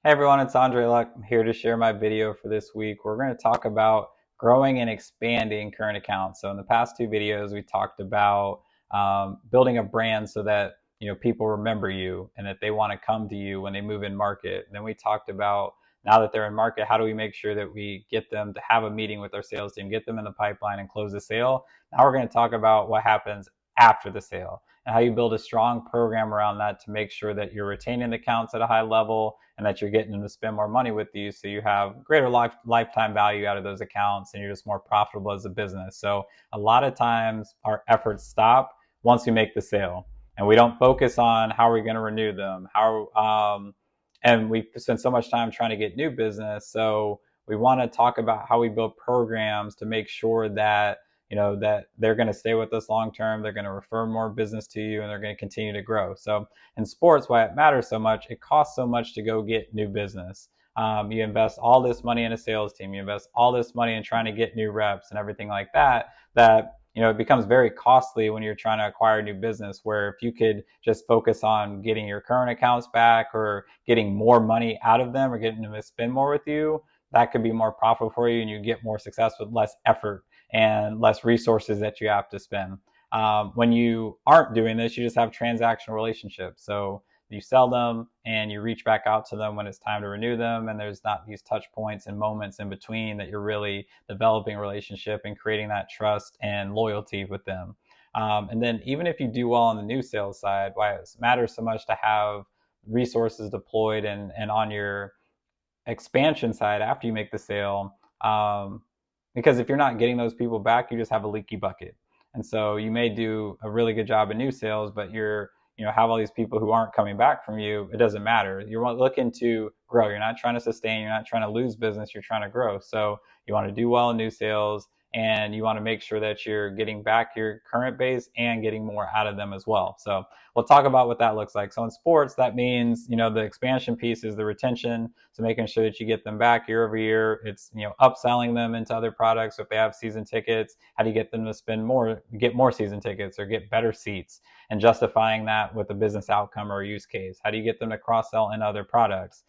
Hey everyone, it's Andre Luck. I'm here to share my video for this week. We're going to talk about growing and expanding current accounts. So in the past two videos, we talked about building a brand so that people remember you and that they want to come to you when they move in market. And then we talked about now that they're in market, how do we make sure that we get them to have a meeting with our sales team, get them in the pipeline and close the sale. Now we're going to talk about what happens after the sale and how you build a strong program around that to make sure that you're retaining the accounts at a high level and that you're getting them to spend more money with you, so you have greater lifetime value out of those accounts and you're just more profitable as a business. So a lot of times our efforts stop once we make the sale and we don't focus on how we're going to renew them, and we spend so much time trying to get new business. So we want to talk about how we build programs to make sure that that they're going to stay with us long term, they're going to refer more business to you, and they're going to continue to grow. So in sports, why it matters so much, it costs so much to go get new business. You invest all this money in a sales team, you invest all this money in trying to get new reps and everything like that, it becomes very costly when you're trying to acquire new business, where if you could just focus on getting your current accounts back or getting more money out of them or getting them to spend more with you, that could be more profitable for you and you get more success with less effort and less resources that you have to spend. When you aren't doing this, you just have transactional relationships. So you sell them and you reach back out to them when it's time to renew them, and there's not these touch points and moments in between that you're really developing a relationship and creating that trust and loyalty with them. And then even if you do well on the new sales side, why it matters so much to have resources deployed and on your expansion side after you make the sale, because if you're not getting those people back, you just have a leaky bucket. And so you may do a really good job in new sales, but have all these people who aren't coming back from you. It doesn't matter. You're looking to grow. You're not trying to sustain. You're not trying to lose business. You're trying to grow. So you want to do well in new sales, and you want to make sure that you're getting back your current base and getting more out of them as well. So we'll talk about what that looks like. So in sports, that means, the expansion piece is the retention. So making sure that you get them back year over year. It's, upselling them into other products. So if they have season tickets, how do you get them to spend more, get more season tickets or get better seats, and justifying that with a business outcome or a use case? How do you get them to cross-sell in other products?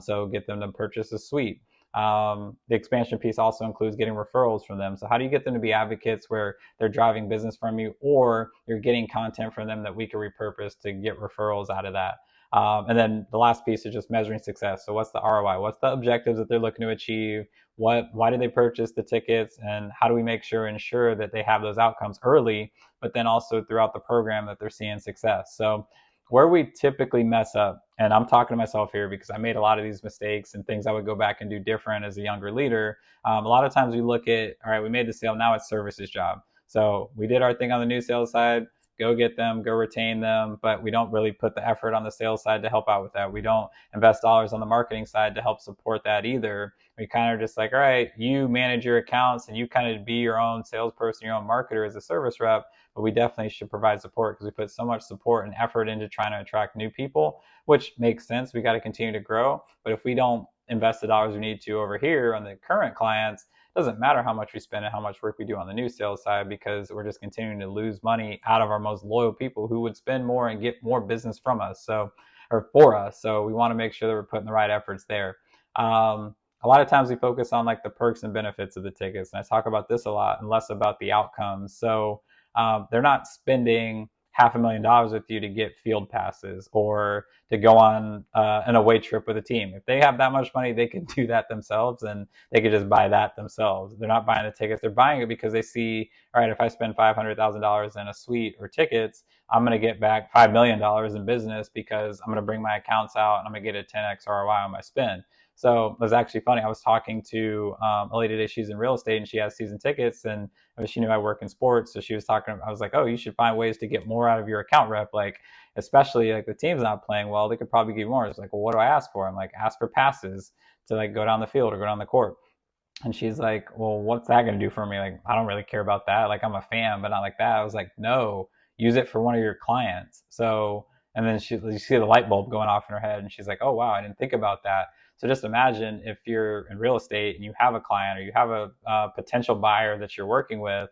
So get them to purchase a suite. The expansion piece also includes getting referrals from them. So how do you get them to be advocates where they're driving business from you, or you're getting content from them that we can repurpose to get referrals out of that? And then the last piece is just measuring success. So what's the ROI? What's the objectives that they're looking to achieve? Why did they purchase the tickets? And how do we ensure that they have those outcomes early, but then also throughout the program that they're seeing success? So where we typically mess up, and I'm talking to myself here because I made a lot of these mistakes and things I would go back and do different as a younger leader. A lot of times we look at, all right, we made the sale, now it's services job. So we did our thing on the new sales side, go get them, go retain them, but we don't really put the effort on the sales side to help out with that. We don't invest dollars on the marketing side to help support that either. We kind of just like, all right, you manage your accounts and you kind of be your own salesperson, your own marketer as a service rep, but we definitely should provide support because we put so much support and effort into trying to attract new people, which makes sense. We got to continue to grow. But if we don't invest the dollars we need to over here on the current clients, it doesn't matter how much we spend and how much work we do on the new sales side, because we're just continuing to lose money out of our most loyal people who would spend more and get more business from us, or for us. So we want to make sure that we're putting the right efforts there. A lot of times we focus on like the perks and benefits of the tickets, and I talk about this a lot and less about the outcomes. So they're not spending $500,000 with you to get field passes or to go on an away trip with a team. If they have that much money, they can do that themselves and they could just buy that themselves. They're not buying the tickets. They're buying it because they see, all right, if I spend $500,000 in a suite or tickets, I'm going to get back $5 million in business because I'm going to bring my accounts out and I'm going to get a 10x ROI on my spend. So it was actually funny. I was talking to a lady today. She's in real estate and she has season tickets, and she knew I work in sports. So she was talking, I was like, oh, you should find ways to get more out of your account rep. Like, especially like the team's not playing well, they could probably give more. It's like, well, what do I ask for? I'm like, ask for passes to like go down the field or go down the court. And she's like, well, what's that going to do for me? Like, I don't really care about that. Like, I'm a fan, but not like that. I was like, no, use it for one of your clients. So, and then you see the light bulb going off in her head and she's like, oh, wow, I didn't think about that. So just imagine if you're in real estate and you have a client or you have a potential buyer that you're working with,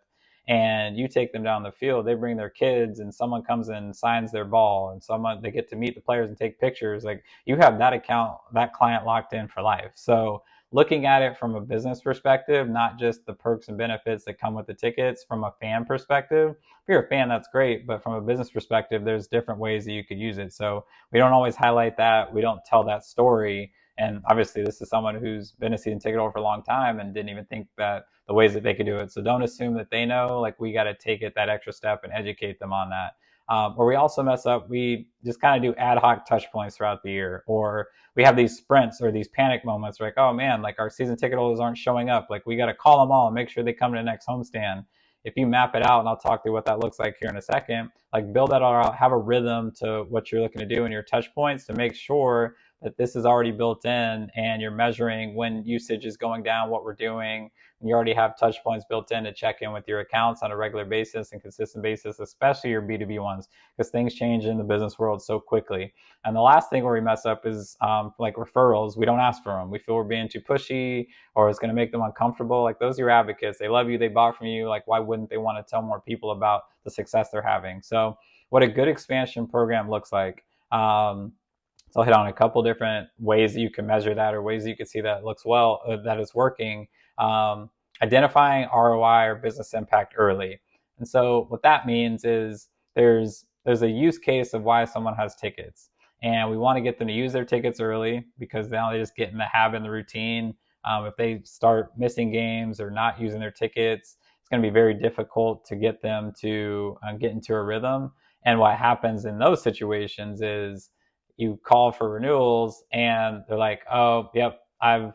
and you take them down the field, they bring their kids and someone comes in and signs their ball and they get to meet the players and take pictures. Like, you have that client locked in for life. So looking at it from a business perspective, not just the perks and benefits that come with the tickets from a fan perspective. If you're a fan, that's great, but from a business perspective, there's different ways that you could use it. So we don't always highlight that. We don't tell that story. And obviously, this is someone who's been a season ticket holder for a long time and didn't even think that the ways that they could do it. So don't assume that they know. Like, we got to take it that extra step and educate them on that. Or we also mess up. We just kind of do ad hoc touch points throughout the year, or we have these sprints or these panic moments. Like, oh man, like our season ticket holders aren't showing up. Like, we got to call them all and make sure they come to the next homestand. If you map it out, and I'll talk through what that looks like here in a second, like build that all out, have a rhythm to what you're looking to do in your touch points to make sure that this is already built in and you're measuring when usage is going down, what we're doing. And you already have touch points built in to check in with your accounts on a regular basis and consistent basis, especially your B2B ones, because things change in the business world so quickly. And the last thing where we mess up is like referrals. We don't ask for them. We feel we're being too pushy or it's going to make them uncomfortable. Like, those are your advocates. They love you. They bought from you. Like, why wouldn't they want to tell more people about the success they're having? So what a good expansion program looks like. So I'll hit on a couple different ways that you can measure that, or ways that you can see that looks well, that is working. Identifying ROI or business impact early. And so what that means is there's a use case of why someone has tickets. And we want to get them to use their tickets early, because now they just get in the habit and the routine. If they start missing games or not using their tickets, it's going to be very difficult to get them to get into a rhythm. And what happens in those situations is you call for renewals and they're like, oh, yep, I've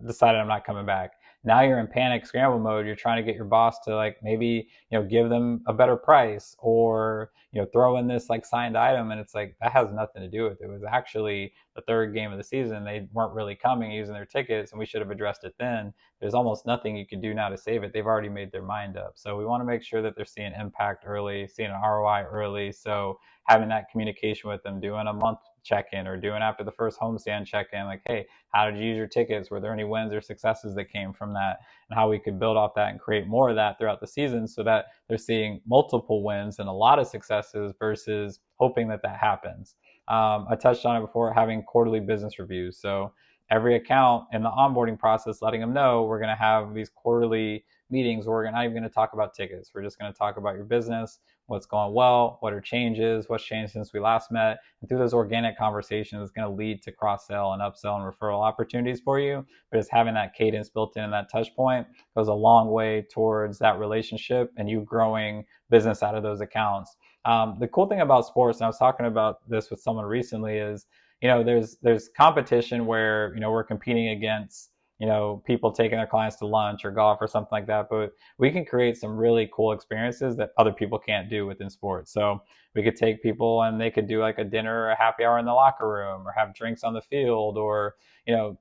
decided I'm not coming back. Now you're in panic scramble mode. You're trying to get your boss to, like, maybe, give them a better price, or, throw in this like signed item. And it's like, that has nothing to do with it. It was actually the third game of the season. They weren't really coming using their tickets, and we should have addressed it then. There's almost nothing you can do now to save it. They've already made their mind up. So we want to make sure that they're seeing impact early, seeing an ROI early. So having that communication with them, doing a month check-in, or doing after the first homestand check-in, like, hey, how did you use your tickets? Were there any wins or successes that came from that? And how we could build off that and create more of that throughout the season, so that they're seeing multiple wins and a lot of successes versus hoping that that happens. I touched on it before, having quarterly business reviews. So every account in the onboarding process, letting them know we're going to have these quarterly meetings where we're not even going to talk about tickets. We're just going to talk about your business, what's going well, what are changes, what's changed since we last met. And through those organic conversations, it's going to lead to cross-sell and upsell and referral opportunities for you. But just having that cadence built in that touch point goes a long way towards that relationship and you growing business out of those accounts. The cool thing about sports, and I was talking about this with someone recently, is, there's competition where, we're competing against, people taking their clients to lunch or golf or something like that. But we can create some really cool experiences that other people can't do within sports. So we could take people and they could do like a dinner or a happy hour in the locker room, or have drinks on the field, or,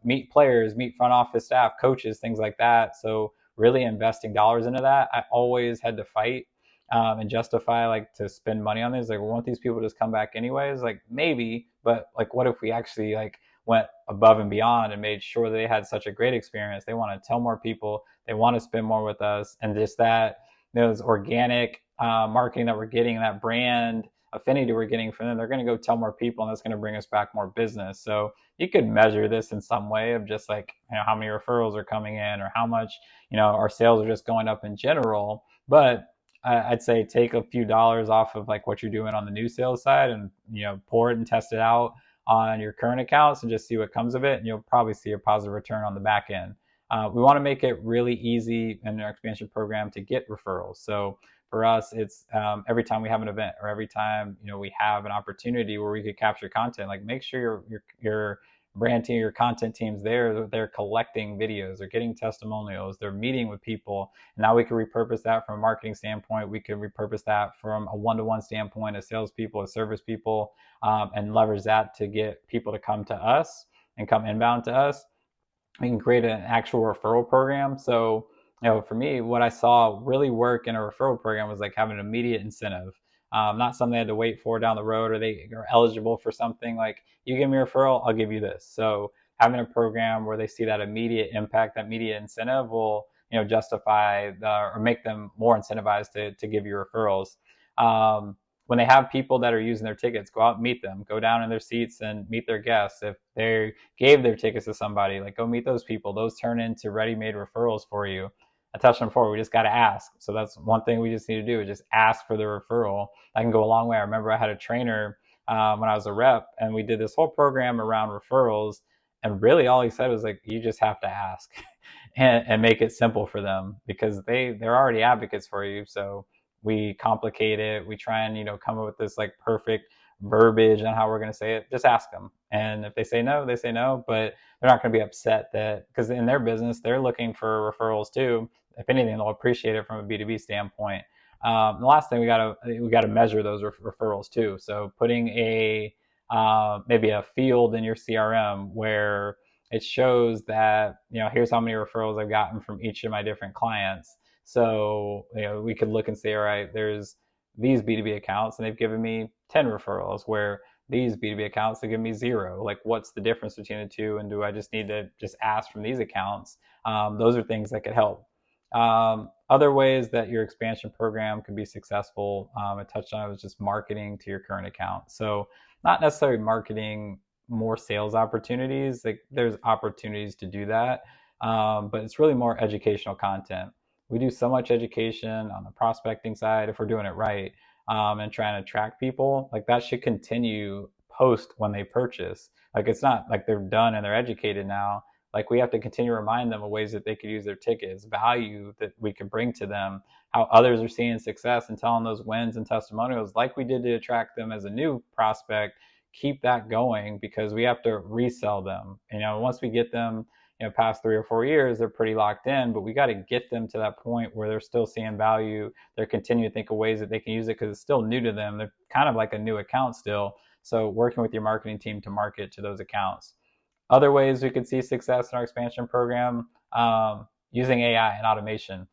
meet players, meet front office staff, coaches, things like that. So really investing dollars into that. I always had to fight and justify, like, to spend money on this. Like, won't these people just come back anyways? Like, maybe, but like, what if we actually like went above and beyond and made sure they had such a great experience? They want to tell more people, they want to spend more with us, and just that, those organic marketing that we're getting, that brand affinity we're getting from them, they're going to go tell more people, and that's going to bring us back more business. So you could measure this in some way of just like, how many referrals are coming in, or how much, our sales are just going up in general. But I'd say take a few dollars off of like what you're doing on the new sales side, and pour it and test it out on your current accounts and just see what comes of it, and you'll probably see a positive return on the back end. We want to make it really easy in our expansion program to get referrals. So for us, it's every time we have an event, or every time we have an opportunity where we could capture content, like make sure your brand team, your content teams they're collecting videos, they're getting testimonials, they're meeting with people. And now we can repurpose that from a marketing standpoint. We can repurpose that from a one-to-one standpoint, as salespeople, as service people, and leverage that to get people to come to us and come inbound to us. We can create an actual referral program. So, for me, what I saw really work in a referral program was like having an immediate incentive. Not something they had to wait for down the road, or they are eligible for something like, you give me a referral, I'll give you this. So having a program where they see that immediate impact, that immediate incentive will justify or make them more incentivized to give you referrals. When they have people that are using their tickets, go out and meet them, go down in their seats and meet their guests. If they gave their tickets to somebody, like, go meet those people. Those turn into ready-made referrals for you. I touched on before, we just got to ask. So that's one thing we just need to do, is just ask for the referral. That can go a long way. I remember I had a trainer when I was a rep, and we did this whole program around referrals. And really all he said was like, you just have to ask and make it simple for them, because they're already advocates for you. So we complicate it. We try and, come up with this like perfect verbiage on how we're going to say it. Just ask them. And if they say no, they say no, but they're not going to be upset, that because in their business, they're looking for referrals too. If anything, they'll appreciate it from a B2B standpoint. The last thing, we gotta measure those referrals too. So putting maybe a field in your CRM where it shows that, here's how many referrals I've gotten from each of my different clients. So, we could look and say, all right, there's these B2B accounts and they've given me 10 referrals, where these B2B accounts have given me 0. Like, what's the difference between the two? And do I just need to just ask from these accounts? Those are things that could help. Other ways that your expansion program could be successful, I touched on, it was just marketing to your current account. So not necessarily marketing more sales opportunities. Like, there's opportunities to do that, but it's really more educational content. We do so much education on the prospecting side if we're doing it right, and trying to attract people. Like, that should continue post when they purchase. Like, it's not like they're done and they're educated now. Like, we have to continue to remind them of ways that they could use their tickets, value that we could bring to them, how others are seeing success, and telling those wins and testimonials like we did to attract them as a new prospect. Keep that going, because we have to resell them. Once we get them, past 3 or 4 years, they're pretty locked in, but we got to get them to that point where they're still seeing value. They're continuing to think of ways that they can use it, because it's still new to them. They're kind of like a new account still. So working with your marketing team to market to those accounts. Other ways we could see success in our expansion program, using AI and automation.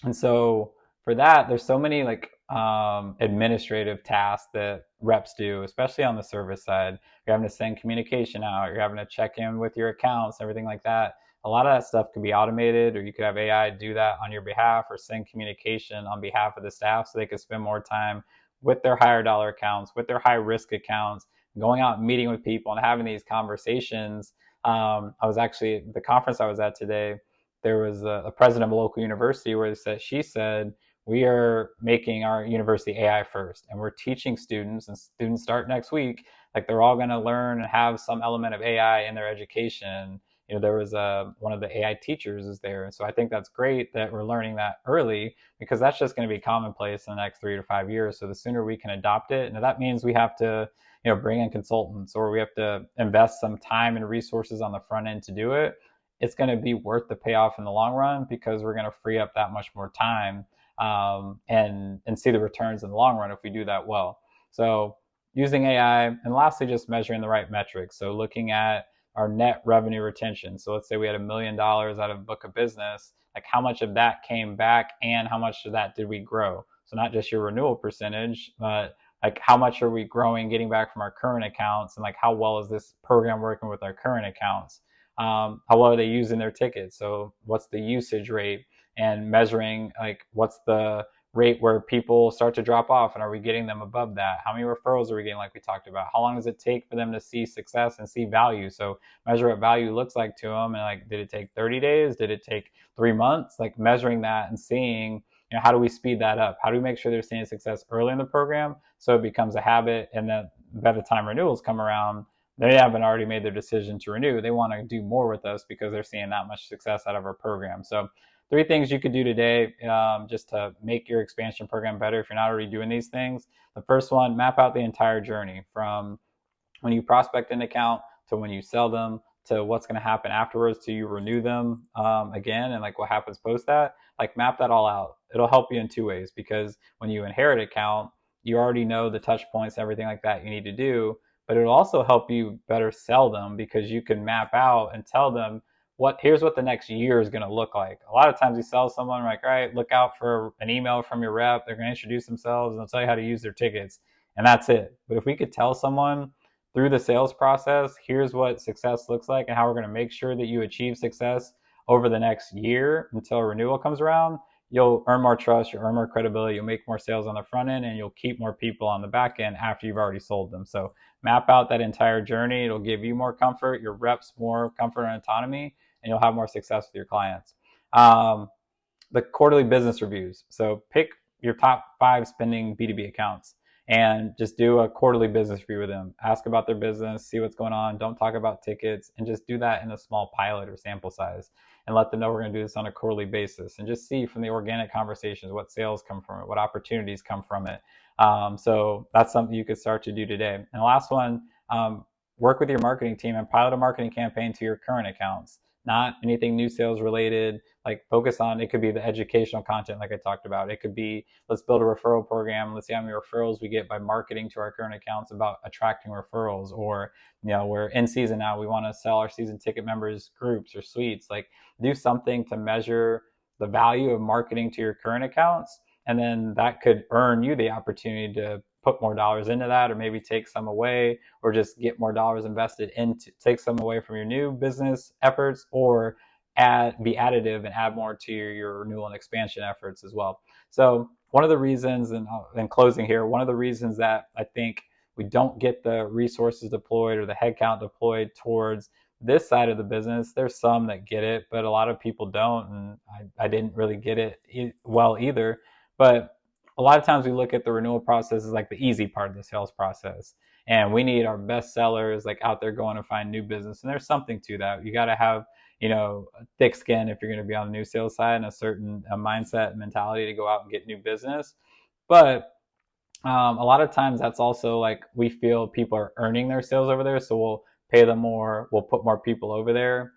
And so for that, there's so many like administrative tasks that reps do, especially on the service side. You're having to send communication out, you're having to check in with your accounts, everything like that. A lot of that stuff could be automated, or you could have AI do that on your behalf, or send communication on behalf of the staff so they could spend more time with their higher dollar accounts, with their high risk accounts, going out and meeting with people and having these conversations. I was actually at the conference I was at today. There was a president of a local university where she said, we are making our university AI first, and we're teaching students, and students start next week. Like, they're all going to learn and have some element of AI in their education. There was one of the AI teachers is there. So I think that's great that we're learning that early, because that's just going to be commonplace in the next 3 to 5 years. So the sooner we can adopt it, and that means we have to, bring in consultants, or we have to invest some time and resources on the front end to do it. It's going to be worth the payoff in the long run, because we're going to free up that much more time, and see the returns in the long run if we do that well. So using AI, and lastly, just measuring the right metrics. So looking at our net revenue retention. So let's say we had $1 million out of a book of business, like how much of that came back, and how much of that did we grow? So not just your renewal percentage, but like how much are we growing, getting back from our current accounts, and like how well is this program working with our current accounts? How well are they using their tickets? So what's the usage rate? And measuring like what's the rate where people start to drop off, and are we getting them above that? How many referrals are we getting, like we talked about? How long does it take for them to see success and see value? So measure what value looks like to them, and like, did it take 30 days? Did it take 3 months? Like, measuring that and seeing, how do we speed that up? How do we make sure they're seeing success early in the program so it becomes a habit, and then by the time renewals come around, they haven't already made their decision to renew. They want to do more with us because they're seeing that much success out of our program. So 3 things you could do today, just to make your expansion program better if you're not already doing these things. The first one, map out the entire journey from when you prospect an account to when you sell them, to what's going to happen afterwards, to you renew them again, and like what happens post that. Like, map that all out. It'll help you in 2 ways, because when you inherit an account, you already know the touch points, everything like that you need to do, but it'll also help you better sell them, because you can map out and tell them, here's what the next year is going to look like. A lot of times you sell someone, like, all right, look out for an email from your rep. They're going to introduce themselves and they'll tell you how to use their tickets, and that's it. But if we could tell someone through the sales process, here's what success looks like and how we're going to make sure that you achieve success over the next year until a renewal comes around, you'll earn more trust, you'll earn more credibility, you'll make more sales on the front end, and you'll keep more people on the back end after you've already sold them. So map out that entire journey. It'll give you more comfort, your reps more comfort and autonomy, and you'll have more success with your clients. The quarterly business reviews. So pick your top 5 spending B2B accounts and just do a quarterly business review with them. Ask about their business, see what's going on. Don't talk about tickets, and just do that in a small pilot or sample size and let them know we're going to do this on a quarterly basis, and just see from the organic conversations what sales come from it, what opportunities come from it. So that's something you could start to do today. And the last one, work with your marketing team and pilot a marketing campaign to your current accounts. Not anything new sales related, like focus on, it could be the educational content like I talked about. It could be, let's build a referral program. Let's see how many referrals we get by marketing to our current accounts about attracting referrals. Or, we're in season now, we want to sell our season ticket members groups or suites. Like, do something to measure the value of marketing to your current accounts. And then that could earn you the opportunity to put more dollars into that, or maybe take some away, or just get more dollars invested into, take some away from your new business efforts, or be additive and add more to your renewal and expansion efforts as well. So one of the reasons, and in closing here, one of the reasons that I think we don't get the resources deployed or the headcount deployed towards this side of the business, there's some that get it, but a lot of people don't, and I didn't really get it well either. But a lot of times we look at the renewal process as like the easy part of the sales process, and we need our best sellers like out there going to find new business. And there's something to that. You got to have, a thick skin if you're going to be on the new sales side, and a certain mindset and mentality to go out and get new business. But a lot of times that's also like, we feel people are earning their sales over there, so we'll pay them more, we'll put more people over there.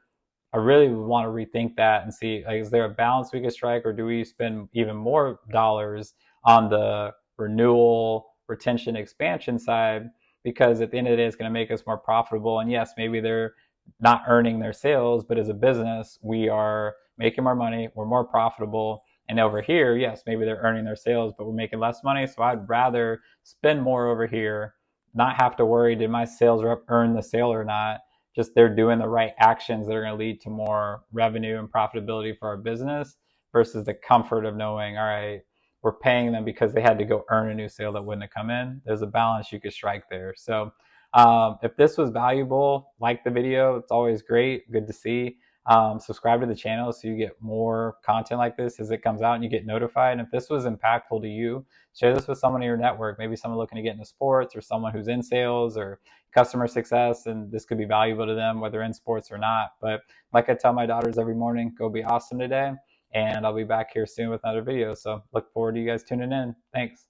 I really want to rethink that and see, like, is there a balance we could strike, or do we spend even more dollars on the renewal, retention, expansion side? Because at the end of the day, it's going to make us more profitable. And yes, maybe they're not earning their sales, but as a business, we are making more money, we're more profitable. And over here, yes, maybe they're earning their sales, but we're making less money. So I'd rather spend more over here, not have to worry, did my sales rep earn the sale or not? Just they're doing the right actions that are going to lead to more revenue and profitability for our business, versus the comfort of knowing, all right, we're paying them because they had to go earn a new sale that wouldn't have come in. There's a balance you could strike there. So if this was valuable, like the video. It's always great, good to see. Subscribe to the channel so you get more content like this as it comes out and you get notified. And if this was impactful to you, share this with someone in your network, maybe someone looking to get into sports, or someone who's in sales or customer success, and this could be valuable to them, whether in sports or not. But like I tell my daughters every morning, go be awesome today. And I'll be back here soon with another video. So look forward to you guys tuning in. Thanks.